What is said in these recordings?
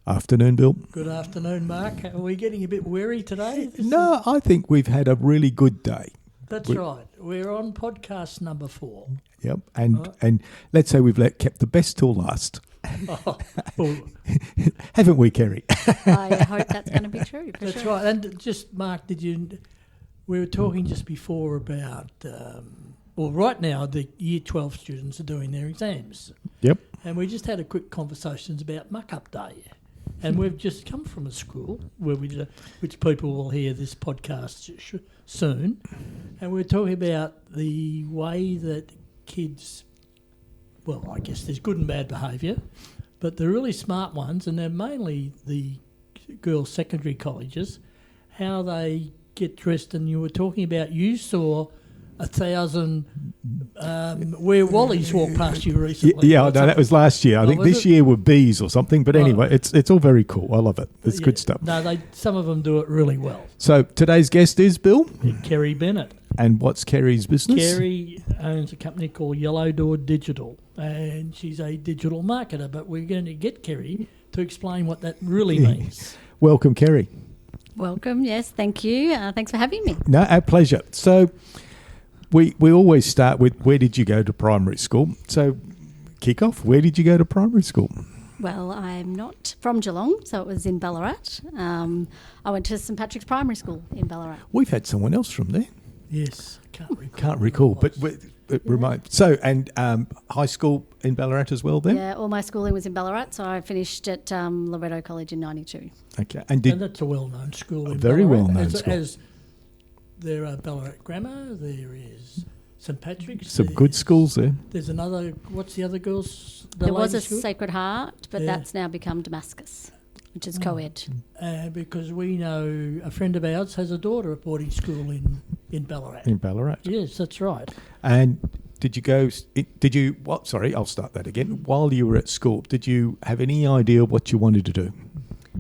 Afternoon, Bill. Good afternoon, Mark. Are we getting a bit weary today? No, I think we've had a really good day. That's right. We're on podcast number 4. Yep, and let's say we've kept the best till last. Oh, well, Haven't we, Kerri? I hope that's going to be true. that's right. And just, Mark, we were talking just before about, right now the Year 12 students are doing their exams. Yep. And we just had a quick conversations about muck-up day. And we've just come from a school where which people will hear this podcast soon, and we're talking about the way that kids, well, I guess there's good and bad behaviour, but the really smart ones, and they're mainly the girls' secondary colleges, how they get dressed. And you were talking about you saw 1,000 where Wallies walked past you recently. Yeah, no, that was last year. I think this year were bees or something. But anyway, it's all very cool. I love it. It's good stuff. No, some of them do it really well. So today's guest is Bill? Kerri Bennett. And what's Kerri's business? Kerri owns a company called Yellow Door Digital, and she's a digital marketer. But we're going to get Kerri to explain what that really means. Welcome, Kerri. Welcome. Yes, thank you. Thanks for having me. No, our pleasure. So we always start with, where did you go to primary school? So kick off. Where did you go to primary school? Well, I'm not from Geelong, so it was in Ballarat. I went to St Patrick's Primary School in Ballarat. We've had someone else from there. Yes, Can't recall, but remote. So, and high school in Ballarat as well then? Yeah, all my schooling was in Ballarat, so I finished at Loretto College in 92. Okay. And that's a well-known school in very Ballarat. well-known school. As there are Ballarat Grammar, there is St Patrick's. Some good schools there. There's another, what's the other girls? There was a school? Sacred Heart, but that's now become Damascus, which is co-ed. Because we know a friend of ours has a daughter at boarding school in Ballarat. In Ballarat. Yes, that's right. And I'll start that again. While you were at school, did you have any idea what you wanted to do?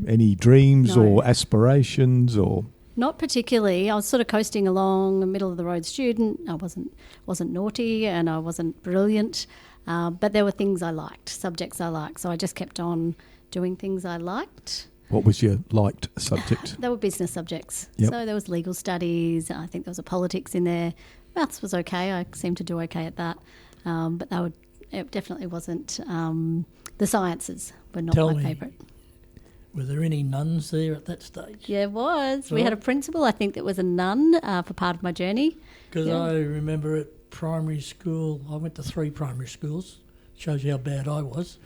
Any dreams or aspirations or? Not particularly. I was sort of coasting along, a middle-of-the-road student. I wasn't naughty and I wasn't brilliant, but there were things I liked, subjects I liked. So I just kept on doing things I liked. What was your liked subject? They were business subjects. Yep. So there was legal studies. I think there was a politics in there. Maths was okay. I seemed to do okay at that. But it definitely wasn't. The sciences were not my favourite. Were there any nuns there at that stage? Yeah, it was. We had a principal, I think, that was a nun for part of my journey. Because I remember at primary school, I went to 3 primary schools. Shows you how bad I was.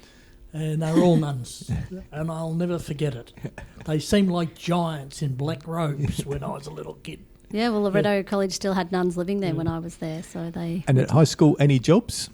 And they were all nuns. And I'll never forget it. They seemed like giants in black robes when I was a little kid. Yeah, well, Loretto College still had nuns living there when I was there. So they. And at high school, any jobs?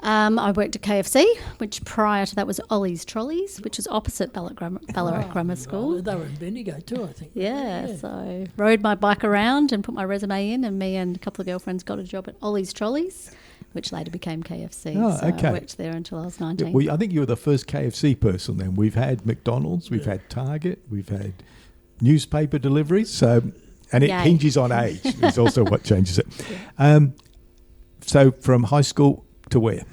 I worked at KFC, which prior to that was Ollie's Trolleys, which was opposite Ballarat Grammar School. They were in Bendigo too, I think. Yeah, so rode my bike around and put my resume in, and me and a couple of girlfriends got a job at Ollie's Trolleys, which later became KFC. I worked there until I was 19. I think you were the first KFC person then. We've had McDonald's, we've had Target, we've had newspaper deliveries, so, and it hinges on age is also what changes it. Yeah. So from high school to where?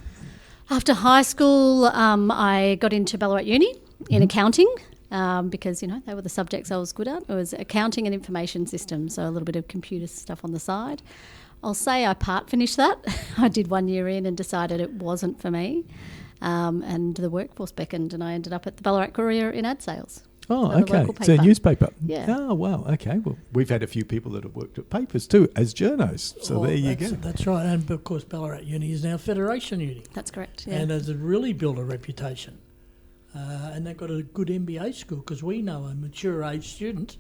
After high school, I got into Ballarat Uni in accounting because, they were the subjects I was good at. It was accounting and information systems, so a little bit of computer stuff on the side. I'll say I finished that. I did 1 year in and decided it wasn't for me, and the workforce beckoned, and I ended up at the Ballarat Courier in ad sales. Oh, okay. It's a newspaper. Yeah. Oh, wow. Okay. Well, we've had a few people that have worked at papers too as journos. So there you go. That's right. And of course, Ballarat Uni is now Federation Uni. That's correct. Yeah. And has really built a reputation. And they've got a good MBA school because we know a mature age student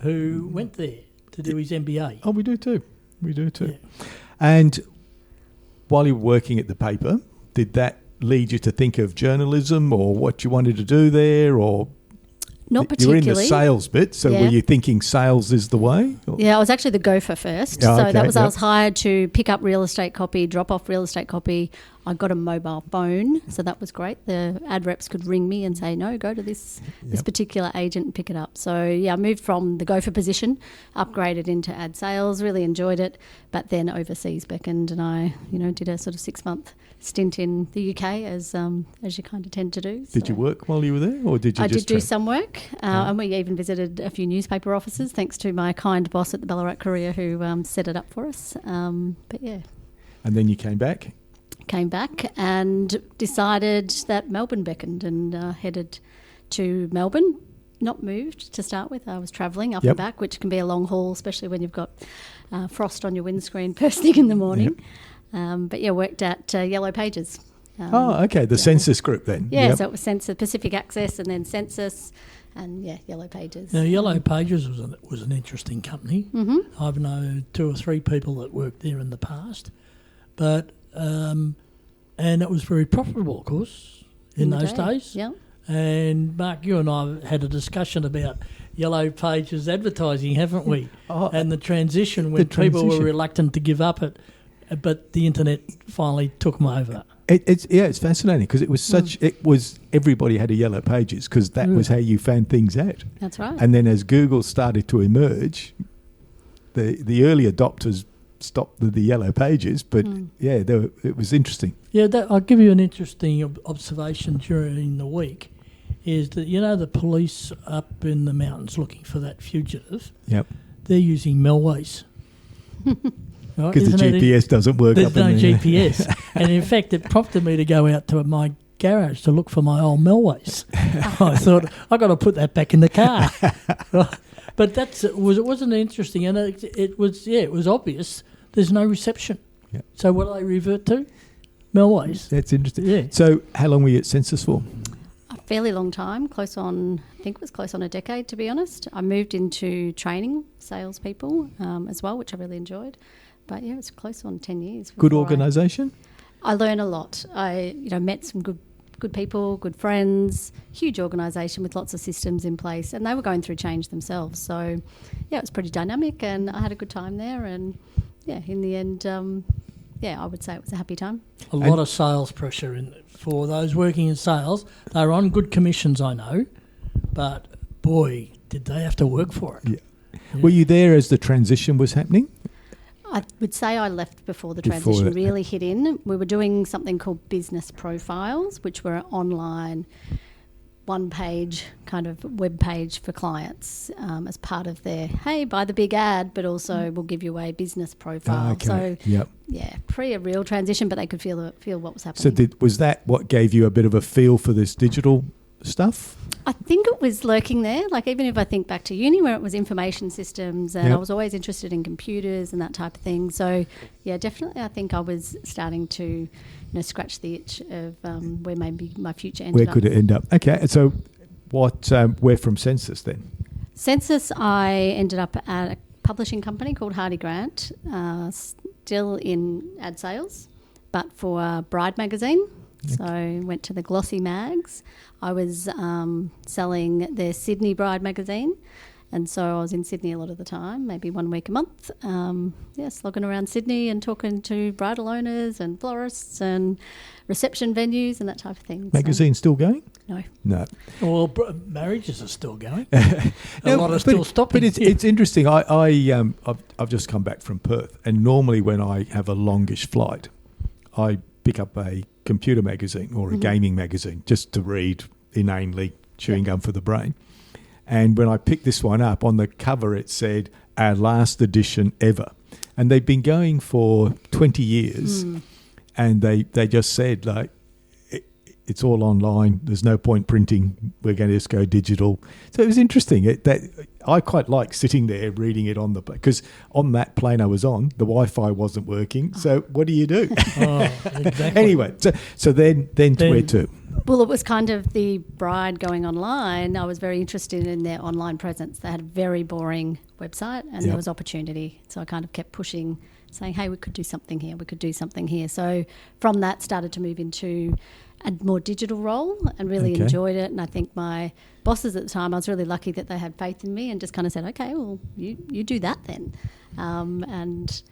who went there to do his MBA. Oh, we do too. Yeah. And while you were working at the paper, did that lead you to think of journalism or what you wanted to do there, or? Not particularly. You're in the sales bit, so were you thinking sales is the way? Or? Yeah, I was actually the gopher first. I was hired to pick up real estate copy, drop off real estate copy. I got a mobile phone, so that was great. The ad reps could ring me and say, no, go to this particular agent and pick it up. So, I moved from the gopher position, upgraded into ad sales, really enjoyed it, but then overseas beckoned, and I, did a sort of 6-month stint in the UK as you kind of tend to do. Did you work while you were there, or did you I just did do some work, and we even visited a few newspaper offices, thanks to my kind boss at the Ballarat Courier who set it up for us. But yeah. And then you came back? Came back and decided that Melbourne beckoned, and headed to Melbourne. Not moved to start with. I was travelling up and back, which can be a long haul, especially when you've got frost on your windscreen first thing in the morning. But worked at Yellow Pages. The Census group then. Yeah, so it was Census, Pacific Access, and then Census, and Yellow Pages. Now, Yellow Pages was an interesting company. Mm-hmm. I've known 2 or 3 people that worked there in the past, but and it was very profitable, of course, in those days. Yeah. And Mark, you and I had a discussion about Yellow Pages advertising, haven't we? And the transition when people were reluctant to give up it, but the internet finally took them over. It's fascinating because it was everybody had a Yellow Pages because that was how you found things out. That's right. And then as Google started to emerge, the early adopters stopped the Yellow Pages, but it was interesting. Yeah, I'll give you an interesting observation during the week. Is that the police up in the mountains looking for that fugitive? Yep. They're using Melways. Because the GPS doesn't work. There's no GPS, and in fact, it prompted me to go out to my garage to look for my old Melways. I thought I got to put that back in the car. But it wasn't interesting, and it was obvious. There's no reception. Yep. So what do they revert to? Melways. That's interesting. Yeah. So how long were you at Census for? A fairly long time, close on a decade, to be honest. I moved into training salespeople as well, which I really enjoyed. But it's close on 10 years. Good organisation? I learned a lot. I met some good people, good friends, huge organisation with lots of systems in place, and they were going through change themselves. So, it was pretty dynamic, and I had a good time there. And, in the end, I would say it was a happy time. A lot of sales pressure for those working in sales. They were on good commissions, I know, but, boy, did they have to work for it. Yeah. Were you there as the transition was happening? I would say I left before the transition really hit in. We were doing something called business profiles, which were online one-page kind of web page for clients as part of their, hey, buy the big ad, but also we'll give you a business profile. Okay. So, pre a real transition, but they could feel what was happening. So was that what gave you a bit of a feel for this digital stuff? I think it was lurking there. Like, even if I think back to uni where it was information systems, and I was always interested in computers and that type of thing. So, definitely I think I was starting to scratch the itch of where maybe my future ended up. Where could it end up? Okay, so where from Census then? Census, I ended up at a publishing company called Hardy Grant, still in ad sales, but for Bride magazine. Okay. So went to the glossy mags. I was selling their Sydney Bride magazine, and so I was in Sydney a lot of the time, maybe 1 week a month, slogging around Sydney and talking to bridal owners and florists and reception venues and that type of thing. Magazine still going? No. Well, marriages are still going. A lot are still stopping. But it's interesting. I've just come back from Perth, and normally when I have a longish flight, I pick up a computer magazine or a gaming magazine just to read inanely, chewing gum for the brain. And when I picked this one up, on the cover it said, our last edition ever. And they've been going for 20 years. And they just said, like, it's all online. There's no point printing. We're going to just go digital. So it was interesting. I quite like sitting there reading it on because on that plane I was on, the Wi-Fi wasn't working. So what do you do? Exactly. Anyway, so then where to? Well, it was kind of the Bride going online. I was very interested in their online presence. They had a very boring website, and there was opportunity. So I kind of kept pushing, saying, hey, we could do something here. We could do something here. So from that started to move into a more digital role and really enjoyed it. And I think my bosses at the time, I was really lucky that they had faith in me and just kind of said, okay, well, you do that then. And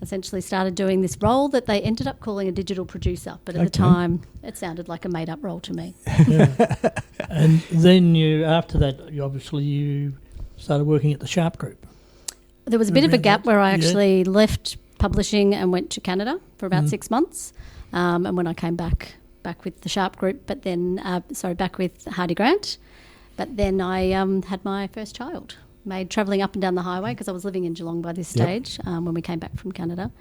essentially started doing this role that they ended up calling a digital producer, but at the time it sounded like a made-up role to me. Yeah. And then after that, you started working at the Sharp Group. There was a bit of a gap where I actually left publishing and went to Canada for about 6 months, and when I came back with the Sharp Group, but then back with Hardy Grant, but then I had my first child. Made travelling up and down the highway, because I was living in Geelong by this stage when we came back from Canada,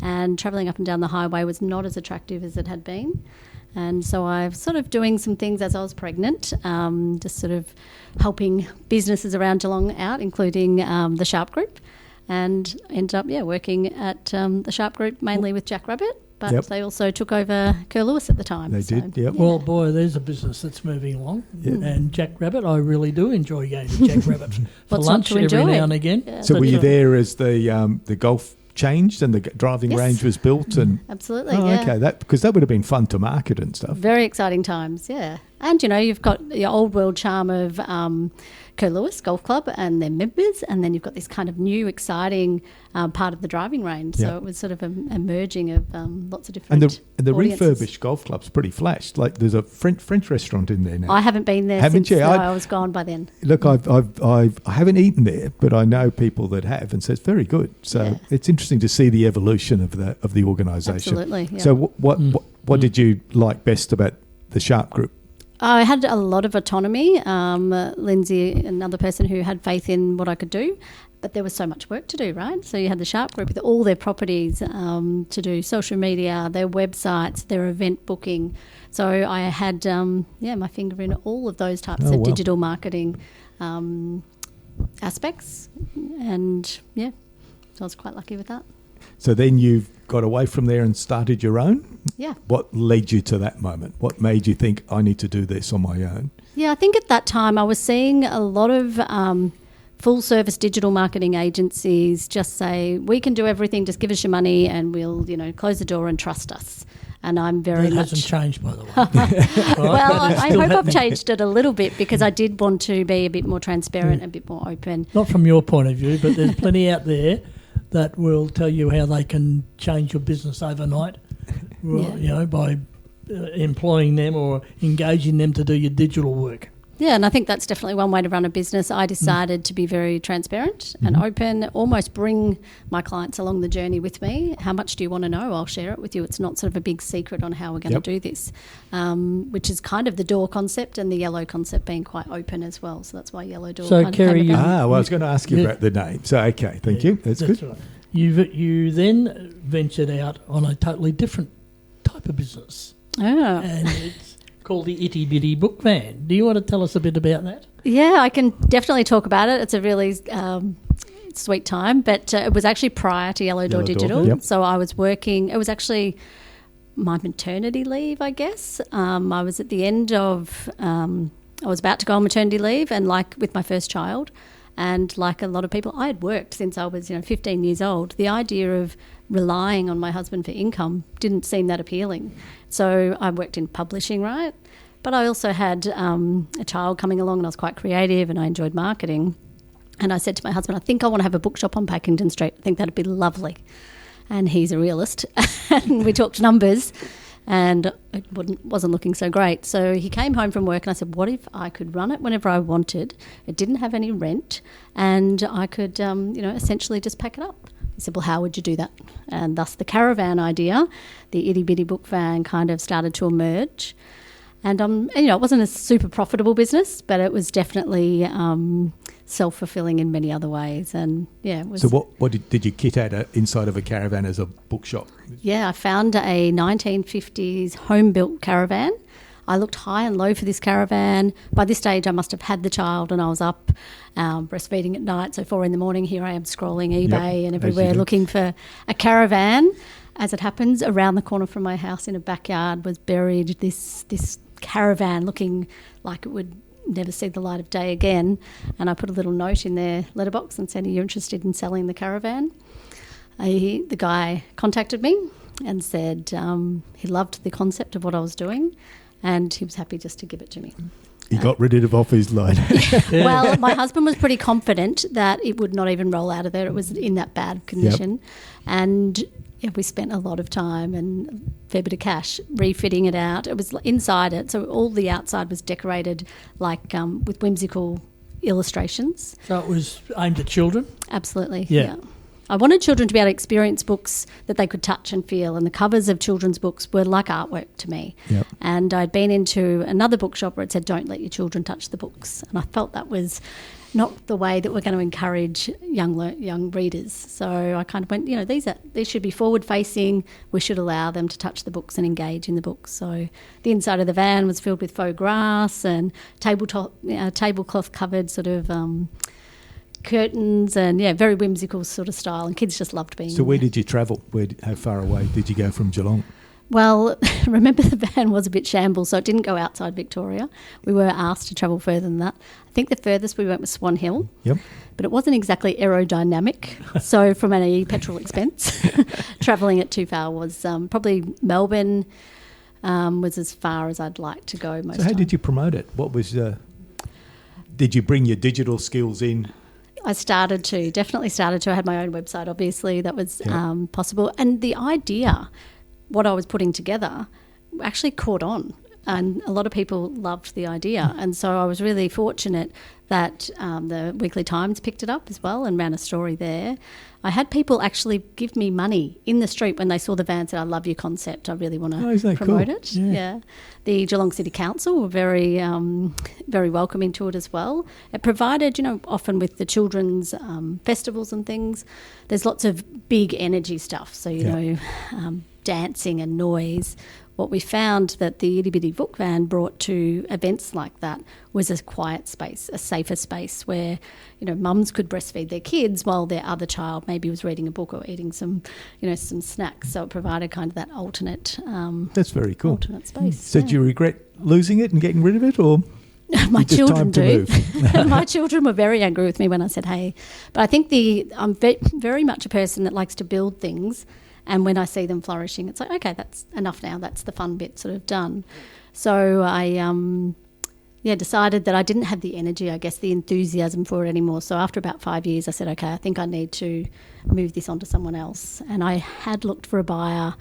and travelling up and down the highway was not as attractive as it had been, and so I was sort of doing some things as I was pregnant, just sort of helping businesses around Geelong out, including the Sharp Group, and ended up working at the Sharp Group mainly with Jack Rabbit. But they also took over Kerr Lewis at the time. They did, yep. Well, boy, there's a business that's moving along. Yep. And Jack Rabbit, I really do enjoy going to Jack Rabbit for lunch every now and again. Yeah. So were you there as the golf changed and the driving range was built? And absolutely, okay, because that would have been fun to market and stuff. Very exciting times, yeah. And, you've got the old world charm of Kerr Lewis Golf Club and their members, and then you've got this kind of new, exciting part of the driving range. So it was sort of a merging of lots of different And the audiences. refurbished golf club's pretty flash. Like there's a French restaurant in there now. I haven't been there since I was gone by then. Look, I haven't eaten there, but I know people that have, and so it's very good. So it's interesting to see the evolution of the organisation. Absolutely. Yeah. So what did you like best about the Sharp Group? I had a lot of autonomy. Lindsay, another person who had faith in what I could do, but there was so much work to do, right? So you had the Sharp Group with all their properties to do social media, their websites, their event booking. So I had, my finger in all of those types of digital marketing aspects. And, so I was quite lucky with that. So then you've got away from there and started your own? Yeah. What led you to that moment? What made you think, I need to do this on my own? Yeah, I think at that time I was seeing a lot of full-service digital marketing agencies just say, we can do everything, just give us your money and we'll, close the door and trust us. And I'm very much... That hasn't changed, by the way. Well, I hope I've changed it a little bit, because I did want to be a bit more transparent, a bit more open. Not from your point of view, but there's plenty out there that will tell you how they can change your business overnight, by employing them or engaging them to do your digital work. Yeah, and I think that's definitely one way to run a business. I decided to be very transparent and open, almost bring my clients along the journey with me. How much do you want to know? I'll share it with you. It's not sort of a big secret on how we're going to do this, which is kind of the door concept and the yellow concept being quite open as well. So that's why yellow door kind of Kerri, came about. I was going to ask you about the name. So, okay, thank you. That's good. Right. You then ventured out on a totally different type of business. Oh. And it's called the Itty Bitty Book Van. Do you want to tell us a bit about that? Yeah, I can definitely talk about it. It's a really sweet time, but it was actually prior to Yellow Door Digital. Yep. So I was working, it was actually my maternity leave, I guess. I was at the end of, I was about to go on maternity leave, and like with my first child, and like a lot of people, I had worked since I was 15 years old. The idea of relying on my husband for income didn't seem that appealing. So I worked in publishing, right? But I also had a child coming along, and I was quite creative and I enjoyed marketing. And I said to my husband, I think I want to have a bookshop on Packington Street. I think that'd be lovely. And he's a realist. And we talked numbers, and it wasn't looking so great. So he came home from work and I said, what if I could run it whenever I wanted? It didn't have any rent, and I could, essentially just pack it up. He said, well, how would you do that? And thus the caravan idea, the itty bitty book van, kind of started to emerge. And, it wasn't a super profitable business, but it was definitely self-fulfilling in many other ways. And, it was... So what did you kit out inside of a caravan as a bookshop? Yeah, I found a 1950s home-built caravan. I looked high and low for this caravan. By this stage, I must have had the child, and I was up breastfeeding at night. So 4 a.m, here I am scrolling eBay and everywhere looking for a caravan. As it happens, around the corner from my house in a backyard was buried this caravan looking like it would never see the light of day again. And I put a little note in their letterbox and said, are you interested in selling the caravan? The guy contacted me and said he loved the concept of what I was doing, and he was happy just to give it to me. He got rid of it off his line. Well, my husband was pretty confident that it would not even roll out of there. It was in that bad condition. And we spent a lot of time and a fair bit of cash refitting it out. It was inside it, so all the outside was decorated like with whimsical illustrations. So it was aimed at children? Absolutely, yeah. I wanted children to be able to experience books that they could touch and feel, and the covers of children's books were like artwork to me. Yep. And I'd been into another bookshop where it said, don't let your children touch the books. And I felt that was not the way that we're going to encourage young readers. So I kind of went, these should be forward-facing. We should allow them to touch the books and engage in the books. So the inside of the van was filled with faux grass and tablecloth-covered sort of curtains and, very whimsical sort of style. And kids just loved being So where did you travel? How far away did you go from Geelong? Well, remember the van was a bit shambles, so it didn't go outside Victoria. We were asked to travel further than that. I think the furthest we went was Swan Hill. Yep. But it wasn't exactly aerodynamic. So from an petrol expense, travelling it too far was probably Melbourne was as far as I'd like to go most So how time. did you promote it? What was did you bring your digital skills in? I definitely started to. I had my own website, obviously, that was possible. And the idea, what I was putting together, actually caught on. And a lot of people loved the idea. And so I was really fortunate that the Weekly Times picked it up as well and ran a story there. I had people actually give me money in the street when they saw the van and said, I love your concept. I really want to promote it. Yeah. The Geelong City Council were very, very welcoming to it as well. It provided, often with the children's festivals and things, there's lots of big energy stuff. So, dancing and noise. What we found that the Itty Bitty Book Van brought to events like that was a quiet space, a safer space where, mums could breastfeed their kids while their other child maybe was reading a book or eating some snacks. So it provided kind of that alternate That's very cool. Alternate space. So do you regret losing it and getting rid of it, or my just children time to do. move? My children were very angry with me when I said, hey. But I think I'm very much a person that likes to build things. And when I see them flourishing, it's like, okay, that's enough now. That's the fun bit sort of done. So I decided that I didn't have the energy, I guess, the enthusiasm for it anymore. So after about 5 years, I said, okay, I think I need to move this on to someone else. And I had looked for a buyer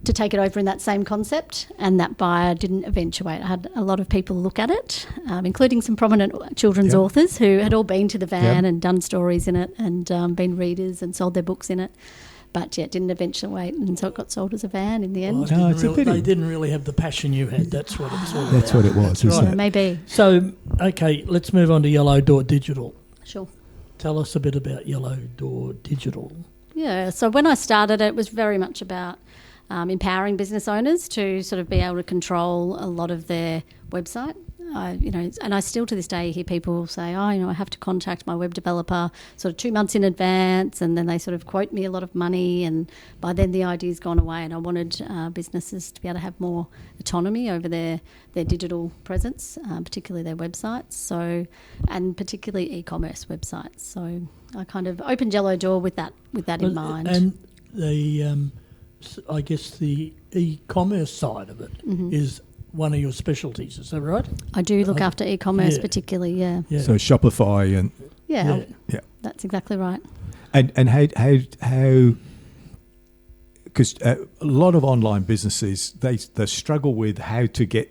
to take it over in that same concept, and that buyer didn't eventuate. I had a lot of people look at it, including some prominent children's authors who had all been to the van and done stories in it and been readers and sold their books in it. But it didn't eventuate, and so it got sold as a van in the end. Well, they didn't really have the passion you had. That's what it's all about. That's what it was, isn't it? Maybe. So, okay, let's move on to Yellow Door Digital. Sure. Tell us a bit about Yellow Door Digital. Yeah, so when I started, it was very much about empowering business owners to sort of be able to control a lot of their website. And I still to this day hear people say, I have to contact my web developer sort of 2 months in advance, and then they sort of quote me a lot of money, and by then the idea's gone away. And I wanted businesses to be able to have more autonomy over their digital presence, particularly their websites, and particularly e-commerce websites. So I kind of opened Yellow Door with that in mind. And the I guess the e-commerce side of it is one of your specialties, is that right? I do look after e-commerce particularly, yeah. So Shopify and... Yeah, that's exactly right. And how because a lot of online businesses, they struggle with how to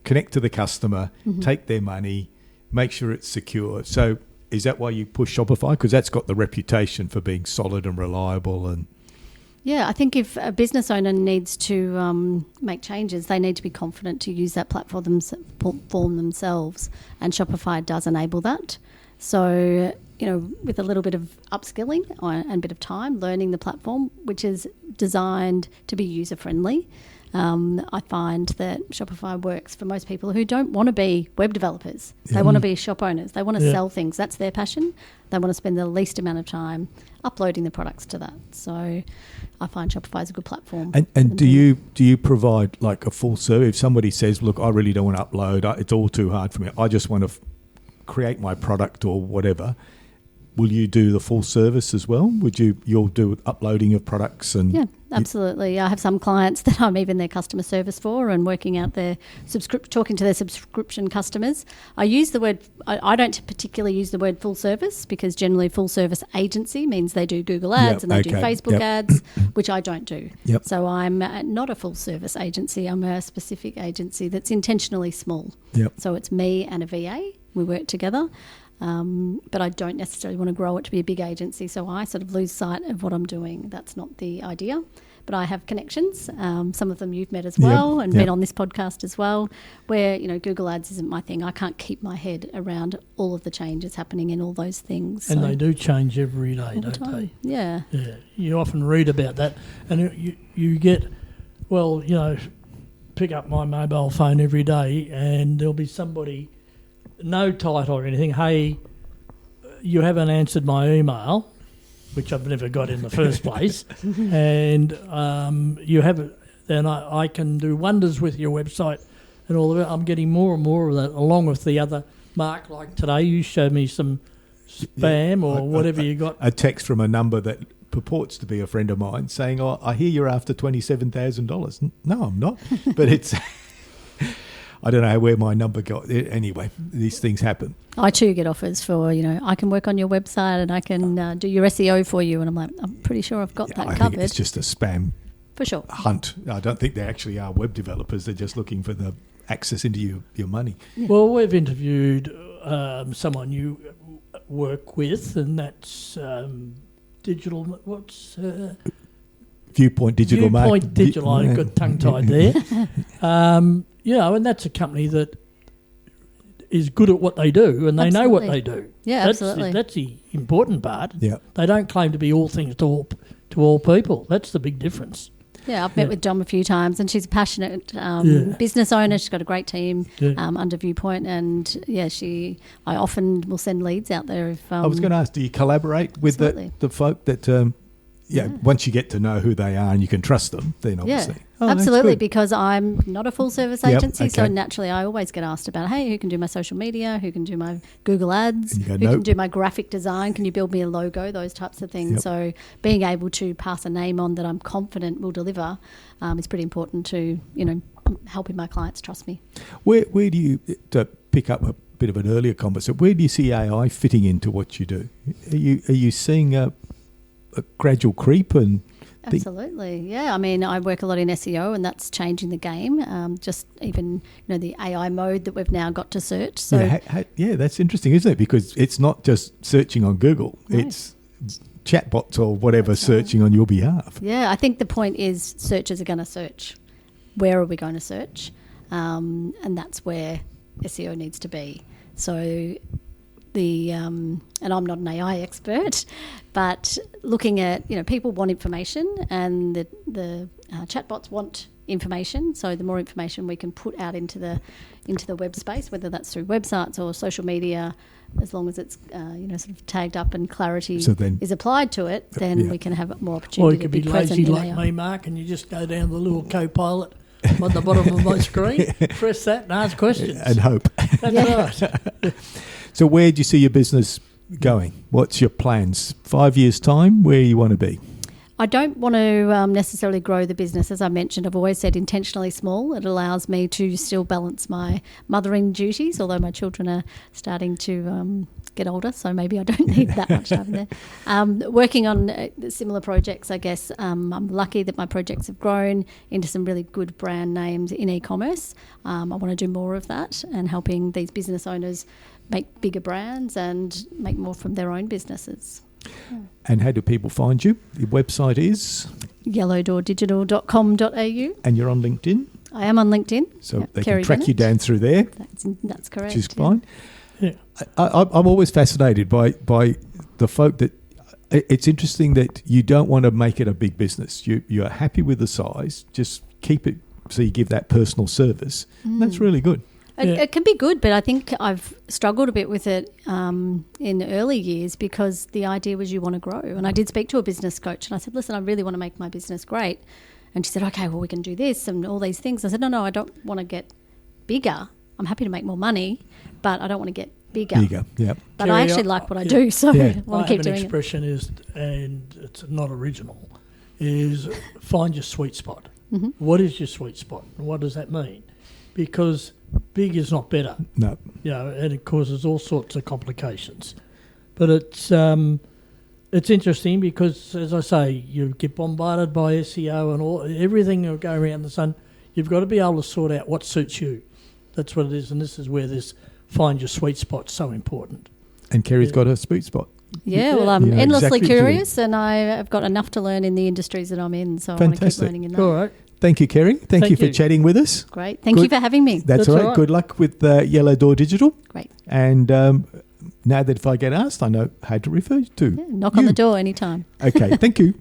connect to the customer, take their money, make sure it's secure. So is that why you push Shopify? Because that's got the reputation for being solid and reliable and... Yeah, I think if a business owner needs to make changes, they need to be confident to use that platform themselves, and Shopify does enable that. So, with a little bit of upskilling and a bit of time, learning the platform, which is designed to be user-friendly, I find that Shopify works for most people who don't want to be web developers. They want to be shop owners. They want to sell things. That's their passion. They want to spend the least amount of time uploading the products to that. So I find Shopify is a good platform. And do you provide like a full service? If somebody says, look, I really don't want to upload, it's all too hard for me, I just want to create my product or whatever, will you do the full service as well? You'll do uploading of products and... Yeah, absolutely. I have some clients that I'm even their customer service for and working out their talking to their subscription customers. I use the word, I don't particularly use the word full service because generally full service agency means they do Google ads and they do Facebook ads, which I don't do. Yep. So I'm not a full service agency. I'm a specific agency that's intentionally small. Yep. So it's me and a VA. We work together. But I don't necessarily want to grow it to be a big agency, so I sort of lose sight of what I'm doing. That's not the idea. But I have connections, some of them you've met as well and been on this podcast as well, where, Google Ads isn't my thing. I can't keep my head around all of the changes happening in all those things. And they do change every day, don't they? Yeah. Yeah. You often read about that and you get, pick up my mobile phone every day and there'll be somebody... no title or anything. Hey, you haven't answered my email, which I've never got in the first place, and you haven't. Then I can do wonders with your website and all of it. I'm getting more and more of that, along with the other. Mark, like today, you showed me some spam or whatever you got. A text from a number that purports to be a friend of mine saying, "Oh, I hear you're after $27,000." No, I'm not, but it's. I don't know where my number got. Anyway, these things happen. I too get offers for, I can work on your website and I can do your SEO for you. And I'm like, I'm pretty sure I've got that covered. I think it's just a spam for sure hunt. I don't think they actually are web developers. They're just looking for the access into your money. Yeah. Well, we've interviewed someone you work with, and that's digital. What's Viewpoint Digital. Viewpoint Digital. I got tongue-tied there. And that's a company that is good at what they do, and they know what they do. Yeah, absolutely. That's the important part. Yeah. They don't claim to be all things to all people. That's the big difference. Yeah, I've met with Dom a few times, and she's a passionate business owner. She's got a great team under Viewpoint, and I often will send leads out there. I was going to ask, do you collaborate with the folk that... once you get to know who they are and you can trust them, then obviously. Yeah, absolutely, because I'm not a full service agency, so naturally I always get asked about, hey, who can do my social media, who can do my Google ads, who can do my graphic design, can you build me a logo, those types of things. Yep. So being able to pass a name on that I'm confident will deliver is pretty important to, helping my clients trust me. Where do you, to pick up a bit of an earlier conversation, where do you see AI fitting into what you do? Are you seeing a gradual creep? And absolutely, yeah. I mean, I work a lot in SEO, and that's changing the game. Just even the AI mode that we've now got to search. So that's interesting, isn't it? Because it's not just searching on Google; it's chatbots or whatever searching on your behalf. Yeah, I think the point is searchers are going to search. Where are we going to search? And that's where SEO needs to be. So. And I'm not an AI expert, but looking at, people want information, and the chatbots want information. So the more information we can put out into the web space, whether that's through websites or social media, as long as it's sort of tagged up and clarity is applied to it, then we can have more opportunity. Or you could be lazy like me, Mark, and you just go down the little co-pilot on the bottom of my screen, press that and ask questions. And hope. That's right. So where do you see your business going? What's your plans? 5 years' time, where you want to be? I don't want to necessarily grow the business. As I mentioned, I've always said intentionally small. It allows me to still balance my mothering duties, although my children are starting to get older, so maybe I don't need that much time there. Working on similar projects, I guess. I'm lucky that my projects have grown into some really good brand names in e-commerce. I want to do more of that and helping these business owners make bigger brands and make more from their own businesses. Yeah. And how do people find you? Your website is? yellowdoordigital.com.au. And you're on LinkedIn? I am on LinkedIn. So they Kerri can track Bennett. you down through there. That's correct. Which is fine. Yeah. I'm always fascinated by the folk that... It's interesting that you don't want to make it a big business. You're happy with the size. Just keep it so you give that personal service. That's really good. It can be good, but I think I've struggled a bit with it in early years because the idea was you want to grow. And I did speak to a business coach and I said, listen, I really want to make my business great. And she said, okay, well, we can do this and all these things. I said, no, I don't want to get bigger. I'm happy to make more money, but I don't want to get Bigger, yeah. But Kerri, I actually like what I do, so I want to keep doing an expression is, and it's not original, is find your sweet spot. Mm-hmm. What is your sweet spot? And what does that mean? Because big is not better. No. And it causes all sorts of complications. But it's interesting because, as I say, you get bombarded by SEO and everything going around the sun. You've got to be able to sort out what suits you. That's what it is, and this is where this find your sweet spot's so important. And Kerri's got her sweet spot. Yeah, well, I'm endlessly exactly curious, and I've got enough to learn in the industries that I'm in, so I want to keep learning in that. All right. Thank you, Kerri. Thank you for chatting with us. Great. Thank you for having me. That's all right. Good luck with Yellow Door Digital. Great. And now that if I get asked, I know how to refer to. Knock on the door anytime. Okay, thank you.